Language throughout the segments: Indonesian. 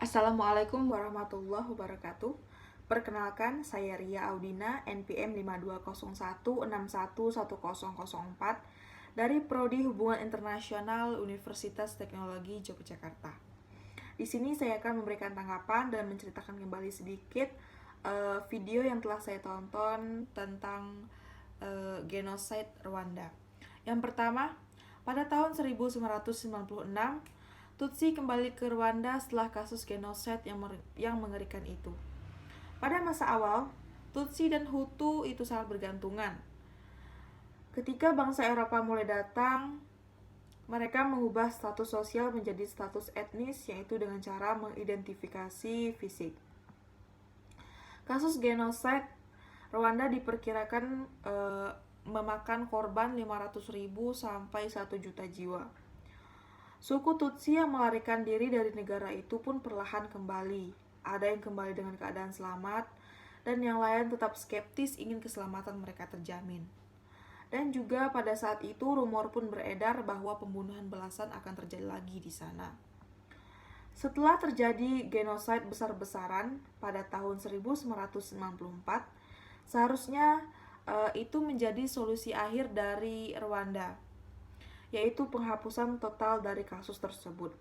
Assalamualaikum warahmatullahi wabarakatuh. Perkenalkan, saya Ria Audina, NPM 5201611004 dari Prodi Hubungan Internasional Universitas Teknologi Yogyakarta. Di sini saya akan memberikan tanggapan dan menceritakan kembali sedikit video yang telah saya tonton tentang genosida Rwanda. Yang pertama, pada tahun 1996, Tutsi kembali ke Rwanda setelah kasus genosida yang mengerikan itu. Pada masa awal, Tutsi dan Hutu itu sangat bergantungan. Ketika bangsa Eropa mulai datang, mereka mengubah status sosial menjadi status etnis, yaitu dengan cara mengidentifikasi fisik. Kasus genosida Rwanda diperkirakan memakan korban 500.000 sampai 1 juta jiwa. Suku Tutsi yang melarikan diri dari negara itu pun perlahan kembali. Ada yang kembali dengan keadaan selamat, dan yang lain tetap skeptis ingin keselamatan mereka terjamin. Dan juga pada saat itu rumor pun beredar bahwa pembunuhan belasan akan terjadi lagi di sana. Setelah terjadi genosida besar-besaran pada tahun 1994, seharusnya itu menjadi solusi akhir dari Rwanda, yaitu penghapusan total dari kasus tersebut.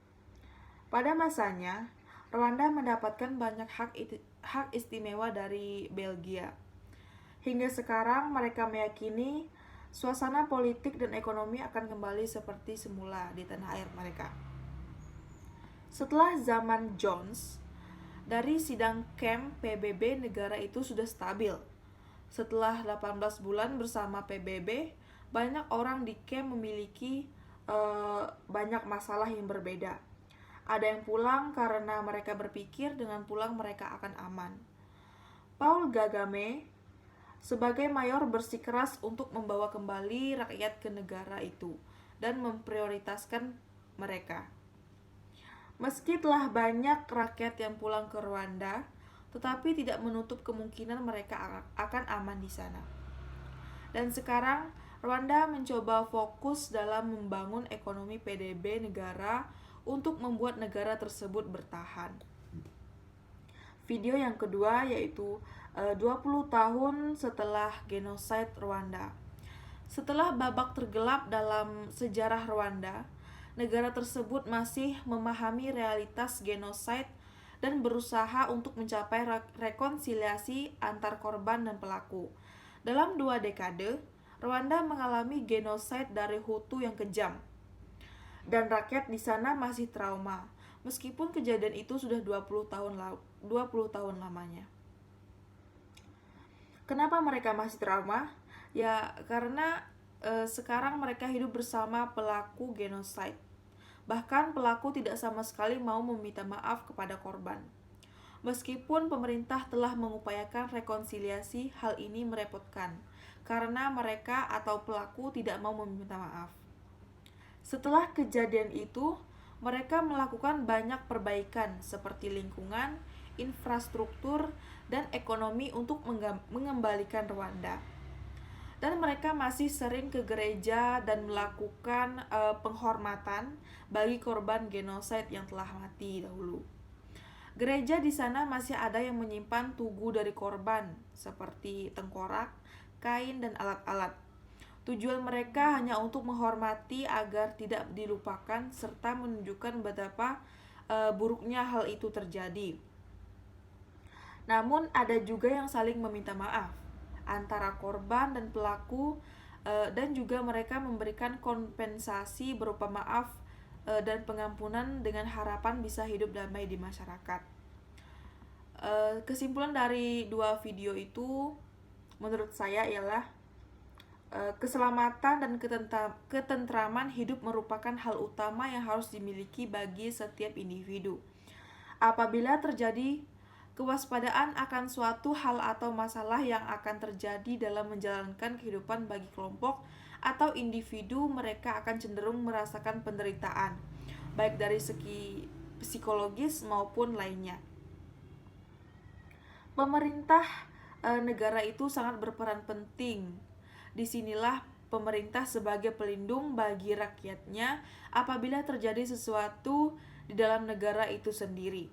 Pada masanya, Rwanda mendapatkan banyak hak istimewa dari Belgia. Hingga sekarang mereka meyakini suasana politik dan ekonomi akan kembali seperti semula di tanah air mereka. Setelah zaman Jones, dari sidang camp PBB negara itu sudah stabil. Setelah 18 bulan bersama PBB, banyak orang di camp memiliki banyak masalah yang berbeda. Ada yang pulang karena mereka berpikir dengan pulang mereka akan aman. Paul Kagame sebagai mayor bersikeras untuk membawa kembali rakyat ke negara itu dan memprioritaskan mereka. Meski telah banyak rakyat yang pulang ke Rwanda, tetapi tidak menutup kemungkinan mereka akan aman di sana. Dan sekarang Rwanda mencoba fokus dalam membangun ekonomi PDB negara untuk membuat negara tersebut bertahan. Video yang kedua yaitu 20 tahun setelah genosida Rwanda. Setelah babak tergelap dalam sejarah Rwanda, negara tersebut masih memahami realitas genosida dan berusaha untuk mencapai rekonsiliasi antar korban dan pelaku. Dalam 2 dekade, Rwanda mengalami genosida dari Hutu yang kejam, dan rakyat di sana masih trauma, meskipun kejadian itu sudah 20 tahun lamanya. Kenapa mereka masih trauma? Ya, karena sekarang mereka hidup bersama pelaku genosida. Bahkan pelaku tidak sama sekali mau meminta maaf kepada korban. Meskipun pemerintah telah mengupayakan rekonsiliasi, hal ini merepotkan karena mereka atau pelaku tidak mau meminta maaf. Setelah kejadian itu, mereka melakukan banyak perbaikan seperti lingkungan, infrastruktur, dan ekonomi untuk mengembalikan Rwanda. Dan mereka masih sering ke gereja dan melakukan penghormatan bagi korban genosida yang telah mati dahulu. Gereja di sana masih ada yang menyimpan tugu dari korban seperti tengkorak, kain, dan alat-alat. Tujuan mereka hanya untuk menghormati agar tidak dilupakan serta menunjukkan betapa buruknya hal itu terjadi. Namun ada juga yang saling meminta maaf antara korban dan pelaku, dan juga mereka memberikan kompensasi berupa maaf dan pengampunan dengan harapan bisa hidup damai di masyarakat. Kesimpulan dari 2 video itu menurut saya ialah keselamatan dan ketentraman hidup merupakan hal utama yang harus dimiliki bagi setiap individu. Apabila terjadi kewaspadaan akan suatu hal atau masalah yang akan terjadi dalam menjalankan kehidupan bagi kelompok atau individu, mereka akan cenderung merasakan penderitaan, baik dari segi psikologis maupun lainnya. Pemerintah negara itu sangat berperan penting. Disinilah pemerintah sebagai pelindung bagi rakyatnya apabila terjadi sesuatu di dalam negara itu sendiri.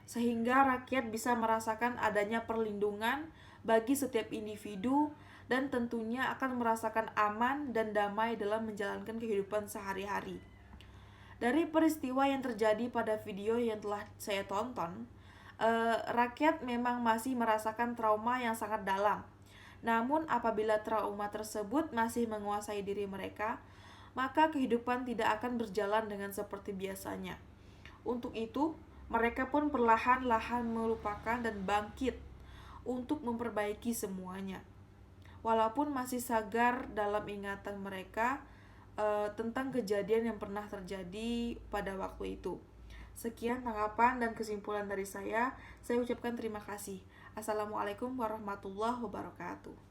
sehingga rakyat bisa merasakan adanya perlindungan bagi setiap individu dan tentunya akan merasakan aman dan damai dalam menjalankan kehidupan sehari-hari. Dari peristiwa yang terjadi pada video yang telah saya tonton, rakyat memang masih merasakan trauma yang sangat dalam. Namun apabila trauma tersebut masih menguasai diri mereka, maka kehidupan tidak akan berjalan dengan seperti biasanya. Untuk itu, mereka pun perlahan-lahan melupakan dan bangkit untuk memperbaiki semuanya. Walaupun masih sagar dalam ingatan mereka tentang kejadian yang pernah terjadi pada waktu itu. Sekian tanggapan dan kesimpulan dari saya. Saya ucapkan terima kasih. Assalamualaikum warahmatullahi wabarakatuh.